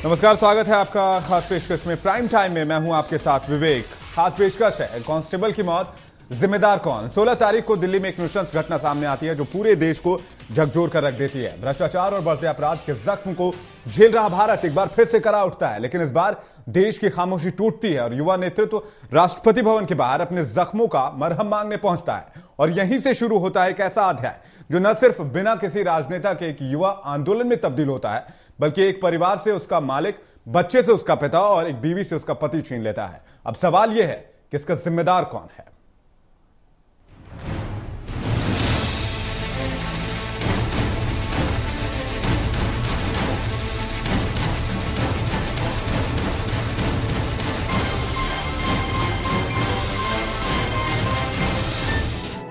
नमस्कार, स्वागत है आपका खास पेशकश में। प्राइम टाइम में मैं हूं आपके साथ विवेक। खास पेशकश है कांस्टेबल की मौत, जिम्मेदार कौन। 16 तारीख को दिल्ली में एक नृशंस घटना सामने आती है जो पूरे देश को झकझोर कर रख देती है। भ्रष्टाचार और बढ़ते अपराध के जख्म को झेल रहा भारत एक बार फिर से करा उठता है, लेकिन इस बार देश की खामोशी टूटती है और युवा नेतृत्व राष्ट्रपति भवन के बाहर अपने जख्मों का मरहम मांगने पहुंचता है। और यहीं से शुरू होता है एक ऐसा अध्याय जो न सिर्फ बिना किसी राजनेता के एक युवा आंदोलन में तब्दील होता है, बल्कि एक परिवार से उसका मालिक, बच्चे से उसका पिता और एक बीवी से उसका पति छीन लेता है। अब सवाल यह है कि इसका जिम्मेदार कौन है।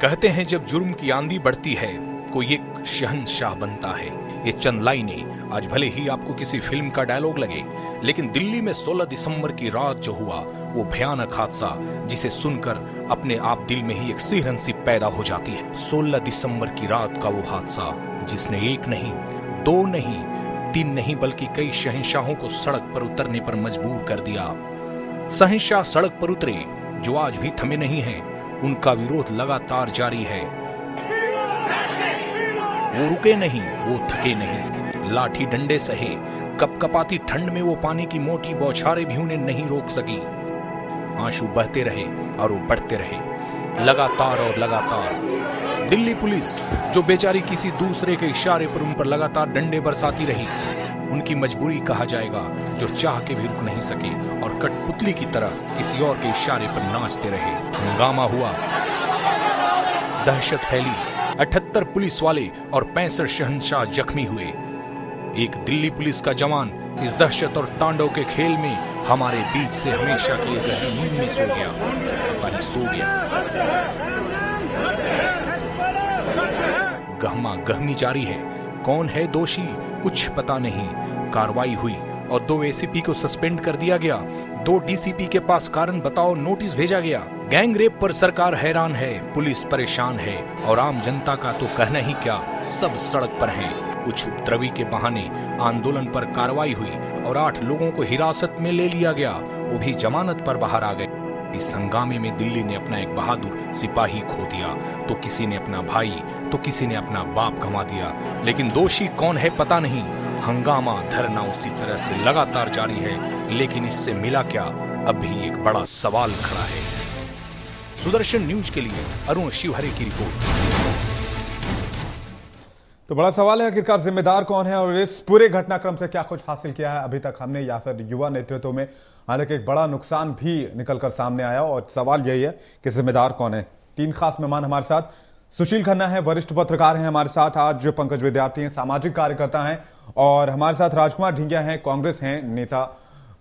कहते हैं जब जुर्म की आंधी बढ़ती है कोई एक शहंशाह बनता है। ये चंद लाइनें आज भले ही आपको किसी फिल्म का डायलॉग लगे, लेकिन दिल्ली में 16 दिसंबर की रात जो हुआ वो भयानक हादसा जिसे सुनकर अपने आप दिल में ही एक सिहरन सी पैदा हो जाती है। 16 दिसंबर की रात का वो हादसा जिसने एक नहीं, दो नहीं, तीन नहीं बल्कि कई शहंशाहों को सड़क पर उतरने पर मजबूर कर दिया। शहंशाह सड़क पर उतरे जो आज भी थमे नहीं हैं, उनका विरोध लगातार जारी है। वो रुके नहीं, वो थके नहीं, लाठी डंडे सहे, कपकपाती ठंड में वो पानी की मोटी बौछारें भी उन्हें नहीं रोक सकी। आंसू बहते रहे और वो बढ़ते रहे, लगातार और लगातार। दिल्ली पुलिस जो बेचारी किसी दूसरे के इशारे पर उन पर लगातार डंडे बरसाती रही, उनकी मजबूरी कहा जाएगा जो चाह के भी रुक नहीं सके और कठपुतली की तरह किसी और के इशारे पर नाचते रहे। हंगामा हुआ, दहशत फैली, 78 पुलिस वाले और 65 शहंशाह जख्मी हुए। एक दिल्ली पुलिस का जवान इस दहशत और तांडव के खेल में हमारे बीच से हमेशा की गहरी नींद में सो गया। सिपाही सो गया। गहमा गहमी जारी है। कौन है दोषी कुछ पता नहीं। कार्रवाई हुई और 2 एसीपी को सस्पेंड कर दिया गया। 2 डीसीपी के पास कारण बताओ नोटिस भेजा गया। गैंग रेप पर सरकार हैरान है, पुलिस परेशान है और आम जनता का तो कहना ही क्या, सब सड़क पर हैं। कुछ उपद्रवी के बहाने आंदोलन पर कार्रवाई हुई और 8 लोगों को हिरासत में ले लिया गया, वो भी जमानत पर बाहर आ गए। इस हंगामे में दिल्ली ने अपना एक बहादुर सिपाही खो दिया, तो किसी ने अपना भाई, तो किसी ने अपना बाप गंवा दिया। लेकिन दोषी कौन है पता नहीं। हंगामा धरना उसी तरह से लगातार जारी है, लेकिन इससे मिला क्या, अब भी एक बड़ा सवाल खड़ा है। सुदर्शन न्यूज के लिए अरुण शिवहरे की रिपोर्ट। तो बड़ा सवाल है आखिरकार जिम्मेदार कौन है और इस पूरे घटनाक्रम से क्या कुछ हासिल किया है अभी तक हमने, या फिर युवा नेतृत्व में हालांकि एक बड़ा नुकसान भी निकलकर सामने आया। और सवाल यही है कि जिम्मेदार कौन है। 3 खास मेहमान हमारे साथ। सुशील खन्ना है, वरिष्ठ पत्रकार हैं हमारे साथ आज। पंकज विद्यार्थी हैं, सामाजिक कार्यकर्ता हैं। और हमारे साथ राजकुमार ढिंगिया हैं, कांग्रेस हैं नेता,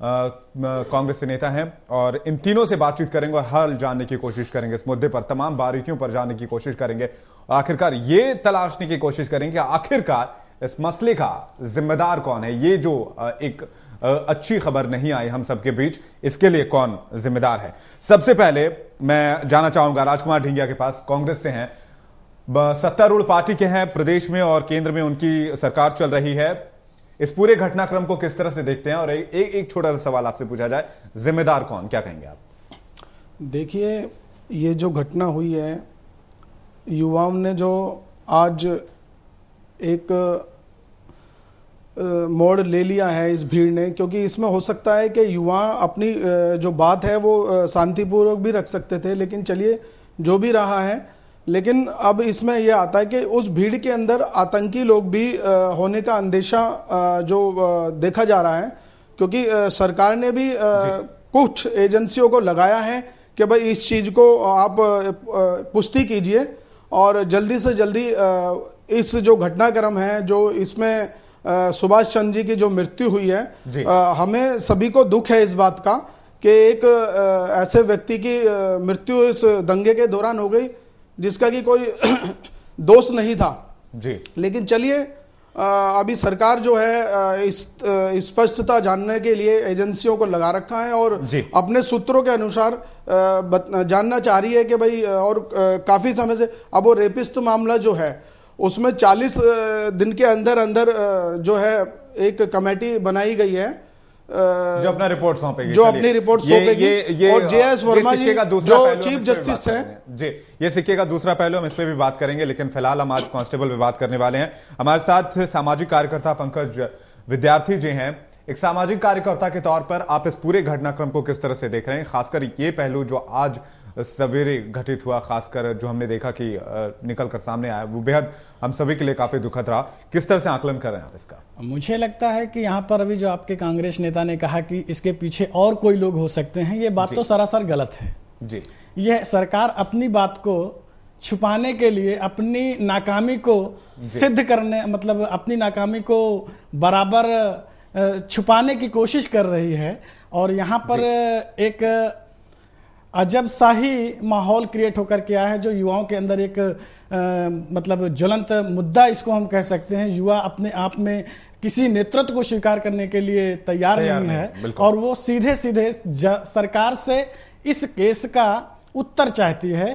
कांग्रेस से नेता हैं। और इन तीनों से बातचीत करेंगे और हल जानने की कोशिश करेंगे इस मुद्दे पर, तमाम बारीकियों पर जानने की कोशिश करेंगे और आखिरकार ये तलाशने की कोशिश करेंगे आखिरकार इस मसले का जिम्मेदार कौन है। ये जो एक अच्छी खबर नहीं आई हम सबके बीच, इसके लिए कौन जिम्मेदार है। सबसे पहले मैं जाना चाहूंगा राजकुमार ढिंगिया के पास, कांग्रेस से हैं, सत्तारूढ़ पार्टी के हैं, प्रदेश में और केंद्र में उनकी सरकार चल रही है। इस पूरे घटनाक्रम को किस तरह से देखते हैं और एक छोटा सा सवाल आपसे पूछा जाए, जिम्मेदार कौन, क्या कहेंगे आप? देखिए, ये जो घटना हुई है, युवाओं ने जो आज एक मोड़ ले लिया है इस भीड़ ने, क्योंकि इसमें हो सकता है कि युवा अपनी जो बात है वो शांतिपूर्वक भी रख सकते थे, लेकिन चलिए जो भी रहा है। लेकिन अब इसमें यह आता है कि उस भीड़ के अंदर आतंकी लोग भी होने का अंदेशा जो देखा जा रहा है, क्योंकि सरकार ने भी कुछ एजेंसियों को लगाया है कि भाई इस चीज को आप पुष्टि कीजिए और जल्दी से जल्दी इस जो घटनाक्रम है, जो इसमें सुभाष चंद्र जी की जो मृत्यु हुई है, हमें सभी को दुख है इस बात का कि एक ऐसे व्यक्ति की मृत्यु इस दंगे के दौरान हो गई जिसका कि कोई दोष नहीं था जी। लेकिन चलिए, अभी सरकार जो है इस स्पष्टता जानने के लिए एजेंसियों को लगा रखा है और अपने सूत्रों के अनुसार जानना चाह रही है कि भाई, और काफी समय से अब वो रेपिस्ट मामला जो है उसमें 40 दिन के अंदर अंदर जो है एक कमेटी बनाई गई है जो अपना रिपोर्ट सौंपेगी, जो अपनी रिपोर्ट सौंपेगी। और जेएस वर्मा जी जो चीफ जस्टिस है जी, ये सिक्के का दूसरा पहलू, हम इस पे भी बात करेंगे, लेकिन फिलहाल हम आज कांस्टेबल पे बात करने वाले हैं। हमारे साथ सामाजिक कार्यकर्ता पंकज विद्यार्थी जी हैं। एक सामाजिक कार्यकर्ता के तौर पर आप इस पूरे घटनाक्रम को किस तरह से देख रहे हैं, खासकर ये पहलू जो आज सवेरे घटित हुआ, खासकर जो हमने देखा कि निकल कर सामने आया, वो बेहद हम सभी के लिए काफी दुखद रहा। किस तरह से आकलन कर रहे हैं आप इसका? मुझे लगता है कि यहाँ पर अभी जो आपके कांग्रेस नेता ने कहा कि इसके पीछे और कोई लोग हो सकते हैं, ये बात तो सरासर गलत है जी। यह सरकार अपनी बात को छुपाने के लिए, अपनी नाकामी को सिद्ध करने, मतलब अपनी नाकामी को बराबर छुपाने की कोशिश कर रही है। और यहाँ पर एक अजब सा ही माहौल क्रिएट होकर के आया है, जो युवाओं के अंदर एक मतलब ज्वलंत मुद्दा इसको हम कह सकते हैं। युवा अपने आप में किसी नेतृत्व को स्वीकार करने के लिए तैयार नहीं है, और वो सीधे सीधे सरकार से इस केस का उत्तर चाहती है,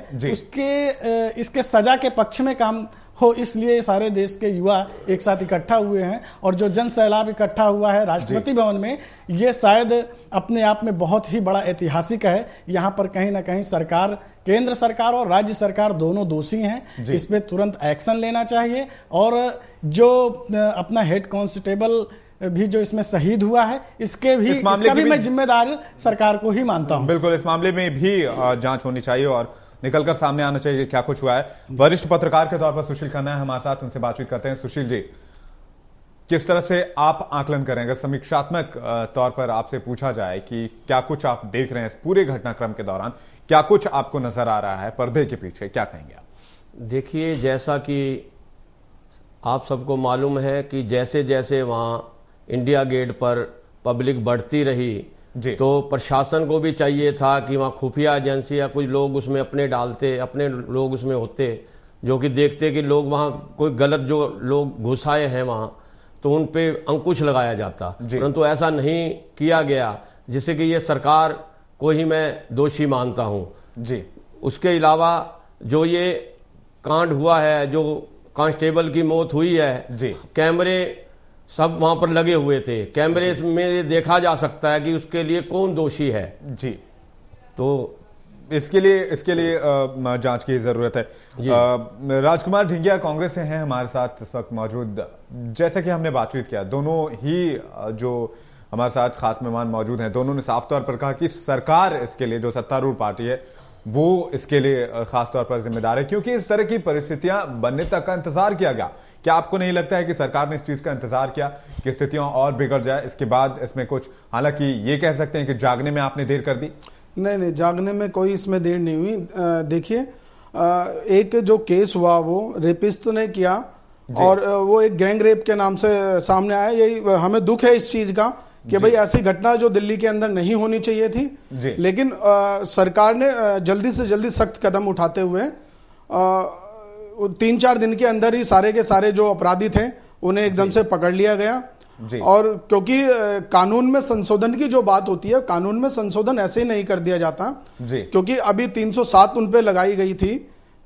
इसके सजा के पक्ष में काम हो, इसलिए सारे देश के युवा एक साथ इकट्ठा हुए हैं। और जो जन सैलाब इकट्ठा हुआ है राष्ट्रपति भवन में, ये शायद अपने आप में बहुत ही बड़ा ऐतिहासिक है। यहाँ पर कहीं ना कहीं सरकार, केंद्र सरकार और राज्य सरकार दोनों दोषी हैं। इस पे तुरंत एक्शन लेना चाहिए। और जो अपना हेड कांस्टेबल भी जो इसमें शहीद हुआ है, इसका भी मैं जिम्मेदार सरकार को ही मानता हूं। बिल्कुल, इस मामले में भी जांच होनी चाहिए और निकलकर सामने आना चाहिए कि क्या कुछ हुआ है। वरिष्ठ पत्रकार के तौर पर सुशील खन्ना है हमारे साथ, उनसे बातचीत करते हैं। सुशील जी, किस तरह से आप आकलन करें, अगर समीक्षात्मक तौर पर आपसे पूछा जाए कि क्या कुछ आप देख रहे हैं इस पूरे घटनाक्रम के दौरान, क्या कुछ आपको नजर आ रहा है पर्दे के पीछे, क्या कहेंगे आप? देखिए, जैसा कि आप सबको मालूम है कि जैसे जैसे वहां इंडिया गेट पर पब्लिक बढ़ती रही, तो प्रशासन को भी चाहिए था कि वहाँ खुफिया एजेंसी या कुछ लोग उसमें अपने डालते, अपने लोग उसमें होते, जो कि देखते कि लोग वहाँ कोई गलत जो लोग घुस आए हैं वहाँ, तो उन पे अंकुश लगाया जाता। परंतु ऐसा नहीं किया गया, जिससे कि ये सरकार को ही मैं दोषी मानता हूँ जी। उसके अलावा जो ये कांड हुआ है, जो कांस्टेबल की मौत हुई है जी, कैमरे सब वहां पर लगे हुए थे, कैमरे में देखा जा सकता है कि उसके लिए कौन दोषी है जी। तो इसके लिए जांच की जरूरत है। राजकुमार ढिंगिया कांग्रेस से हैं हमारे साथ इस वक्त मौजूद। जैसे कि हमने बातचीत किया, दोनों ही जो हमारे साथ खास मेहमान मौजूद हैं, दोनों ने साफ तौर पर कहा कि सरकार इसके लिए, जो सत्तारूढ़ पार्टी है वो इसके लिए खास तौर पर जिम्मेदार है, क्योंकि इस तरह की परिस्थितियां बनने तक का इंतजार किया गया। क्या आपको नहीं लगता है कि सरकार ने इस चीज का इंतजार किया कि स्थितियां और बिगड़ जाए, इसके बाद इसमें कुछ, हालांकि ये कह सकते हैं कि जागने में आपने देर कर दी? नहीं, जागने में कोई इसमें देर नहीं हुई। देखिए, एक जो केस हुआ वो रेपिस्ट ने किया, और वो एक गैंग रेप के नाम से सामने आया। यही हमें दुख है इस चीज का कि भाई ऐसी घटना जो दिल्ली के अंदर नहीं होनी चाहिए थी, लेकिन सरकार ने जल्दी से जल्दी सख्त कदम उठाते हुए 3-4 दिन के अंदर ही सारे के सारे जो अपराधी थे उन्हें एकदम से पकड़ लिया गया। और क्योंकि कानून में संशोधन की जो बात होती है, कानून में संशोधन ऐसे ही नहीं कर दिया जाता, क्योंकि अभी 307 उन पे लगाई गई थी।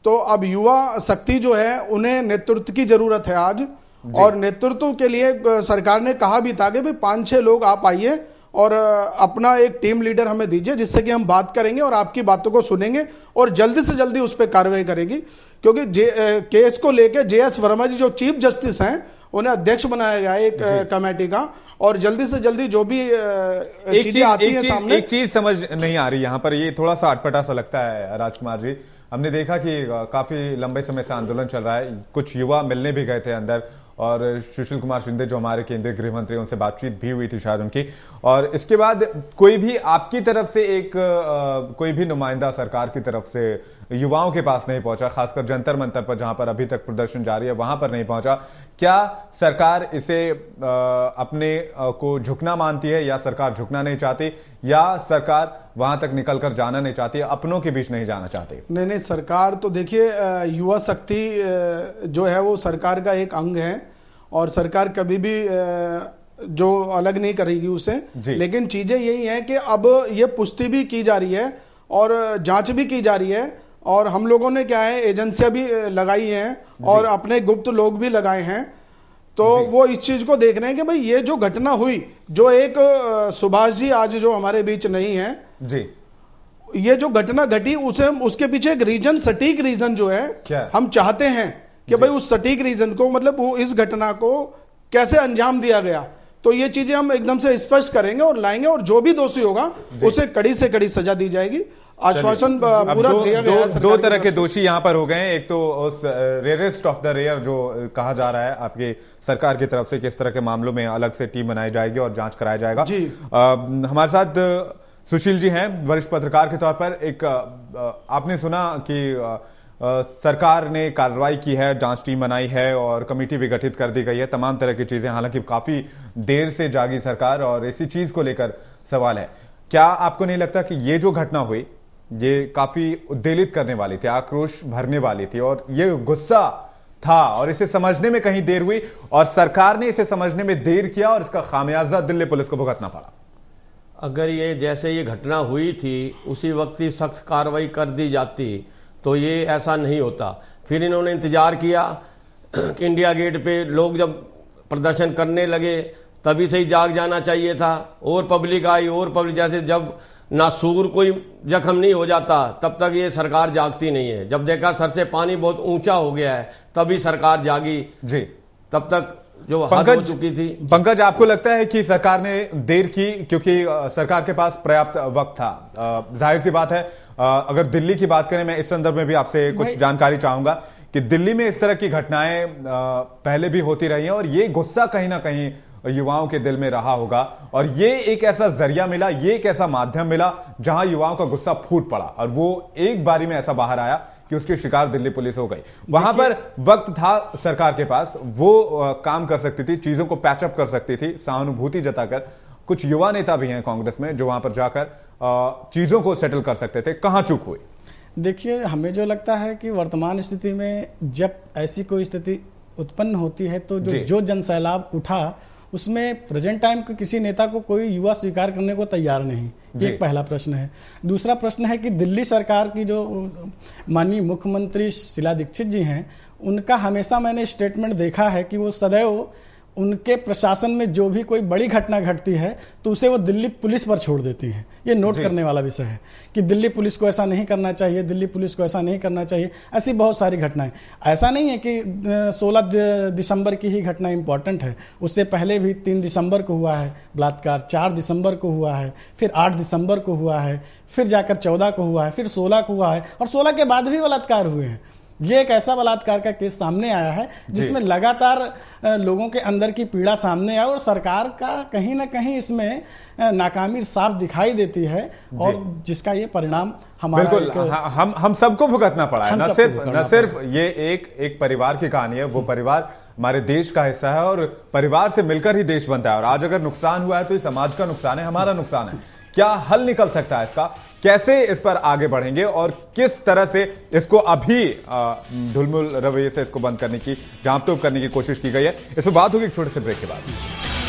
तो अब युवा शक्ति जो है, उन्हें नेतृत्व की जरूरत है आज, और नेतृत्व के लिए सरकार ने कहा भी था कि भाई 5-6 लोग आप आइए और अपना एक टीम लीडर हमें दीजिए, जिससे कि हम बात करेंगे और आपकी बातों को सुनेंगे और जल्दी से जल्दी उस पर कार्रवाई करेगी। क्योंकि केस को लेकर जेएस वर्मा जी जो चीफ जस्टिस हैं, उन्हें अध्यक्ष बनाया गया है एक कमेटी का, और जल्दी से जल्दी जो भी चीजें आती हैं सामने। एक चीज समझ नहीं आ रही यहाँ पर, ये थोड़ा सा अटपटा सा लगता है राजकुमार जी। हमने देखा कि काफी लंबे समय से आंदोलन चल रहा है, कुछ युवा मिलने भी गए थे अंदर, और सुशील कुमार शिंदे जो हमारे केंद्रीय गृह मंत्री, उनसे बातचीत भी हुई थी शायद उनकी, और इसके बाद कोई भी आपकी तरफ से कोई भी नुमाइंदा सरकार की तरफ से युवाओं के पास नहीं पहुंचा, खासकर जंतर मंतर पर जहां पर अभी तक प्रदर्शन जारी है वहां पर नहीं पहुंचा। क्या सरकार इसे अपने को झुकना मानती है, या सरकार झुकना नहीं चाहती, या सरकार वहां तक निकलकर जाना नहीं चाहती, अपनों के बीच नहीं जाना चाहती? नहीं, सरकार तो देखिए, युवा शक्ति जो है वो सरकार का एक अंग है, और सरकार कभी भी जो अलग नहीं करेगी उसे। लेकिन चीजें यही है कि अब ये पुष्टि भी की जा रही है और जांच भी की जा रही है, और हम लोगों ने क्या है, एजेंसियां भी लगाई हैं और अपने गुप्त लोग भी लगाए हैं। तो वो इस चीज को देख रहे हैं कि भाई ये जो घटना हुई, जो एक सुभाष जी आज जो हमारे बीच नहीं है जी, ये जो घटना घटी उसे उसके पीछे एक रीजन, सटीक रीजन जो है क्या? हम चाहते हैं कि भाई उस सटीक रीजन को, मतलब वो इस घटना को कैसे अंजाम दिया गया, तो ये चीजें हम एकदम से स्पष्ट करेंगे और लाएंगे, और जो भी दोषी होगा उसे कड़ी से कड़ी सजा दी जाएगी। आश्वासन पूरा दिया गया है। दो तरह के दोषी यहां पर हो गए हैं। एक तो उस रेयरेस्ट ऑफ द रेयर जो कहा जा रहा है आपकी सरकार की तरफ से, किस तरह के मामलों में अलग से टीम बनाई जाएगी और जांच कराया जाएगा। जी हमारे साथ सुशील जी हैं वरिष्ठ पत्रकार के तौर पर। एक आपने सुना कि सरकार ने कार्रवाई की है, जांच टीम बनाई है और कमेटी भी गठित कर दी गई है, तमाम तरह की चीजें। हालांकि काफी देर से जागी सरकार और इसी चीज को लेकर सवाल है। क्या आपको नहीं लगता कि ये जो घटना हुई ये काफी उद्वेलित करने वाली थी, आक्रोश भरने वाली थी, और ये गुस्सा था और इसे समझने में कहीं देर हुई और सरकार ने इसे समझने में देर किया और इसका खामियाजा दिल्ली पुलिस को भुगतना पड़ा? अगर ये जैसे ये घटना हुई थी उसी वक्त ही सख्त कार्रवाई कर दी जाती तो ये ऐसा नहीं होता। फिर इन्होंने इंतजार किया कि इंडिया गेट पे लोग जब प्रदर्शन करने लगे तभी से ही जाग जाना चाहिए था, और पब्लिक आई और पब्लिक, जैसे जब नासूर कोई जख्म नहीं हो जाता तब तक ये सरकार जागती नहीं है। जब देखा सर से पानी बहुत ऊंचा हो गया है तभी सरकार जागी जी, तब तक जो हद हो चुकी थी। पंकज, आपको लगता है कि सरकार ने देर की क्योंकि सरकार के पास पर्याप्त वक्त था? जाहिर सी बात है, अगर दिल्ली की बात करें, मैं इस संदर्भ में भी आपसे कुछ जानकारी चाहूंगा कि दिल्ली में इस तरह की घटनाएं पहले भी होती रही हैं और ये गुस्सा कहीं ना कहीं युवाओं के दिल में रहा होगा, और ये एक ऐसा जरिया मिला, ये एक ऐसा माध्यम मिला जहां युवाओं का गुस्सा फूट पड़ा और वो एक बारी में ऐसा बाहर आया कि उसकी शिकार दिल्ली पुलिस हो गई। वहां पर वक्त था सरकार के पास, वो काम कर सकती थी, चीजों को पैचअप कर सकती थी सहानुभूति जताकर। कुछ युवा नेता भी हैं कांग्रेस में जो वहां पर जाकर चीजों को सेटल कर सकते थे। कहां चूक हुई? देखिए, हमें जो लगता है कि वर्तमान स्थिति में जब ऐसी कोई स्थिति उत्पन्न होती है तो जो जनसैलाब उठा उसमें प्रेजेंट टाइम के किसी नेता को कोई युवा स्वीकार करने को तैयार नहीं। एक पहला प्रश्न है। दूसरा प्रश्न है कि दिल्ली सरकार की जो माननीय मुख्यमंत्री शीला दीक्षित जी हैं, उनका हमेशा मैंने स्टेटमेंट देखा है कि वो सदैव उनके प्रशासन में जो भी कोई बड़ी घटना घटती है तो उसे वो दिल्ली पुलिस पर छोड़ देती हैं। ये नोट करने वाला विषय है कि दिल्ली पुलिस को ऐसा नहीं करना चाहिए, दिल्ली पुलिस को ऐसा नहीं करना चाहिए। ऐसी बहुत सारी घटनाएं, ऐसा नहीं है कि 16 दिसंबर की ही घटना इंपॉर्टेंट है, उससे पहले भी 3 दिसंबर को हुआ है बलात्कार, 4 दिसंबर को हुआ है, फिर 8 दिसंबर को हुआ है, फिर जाकर 14 को हुआ है, फिर 16 को हुआ है, और 16 के बाद भी बलात्कार हुए हैं। ये एक ऐसा बलात्कार का केस सामने आया है जिसमें लगातार लोगों के अंदर की पीड़ा सामने आई और सरकार का कहीं ना कहीं इसमें नाकामी साफ दिखाई देती है, और जिसका ये परिणाम हमारा बिल्कुल हम सबको भुगतना पड़ा है। न सिर्फ ये एक परिवार की कहानी है, वो परिवार हमारे देश का हिस्सा है और परिवार से मिलकर ही देश बनता है। और आज अगर नुकसान हुआ है तो ये समाज का नुकसान है, हमारा नुकसान है। क्या हल निकल सकता है इसका? कैसे इस पर आगे बढ़ेंगे और किस तरह से इसको अभी ढुलमुल रवैये से इसको बंद करने की, जांप तोप करने की कोशिश की गई है? इस पर बात होगी एक छोटे से ब्रेक के बाद।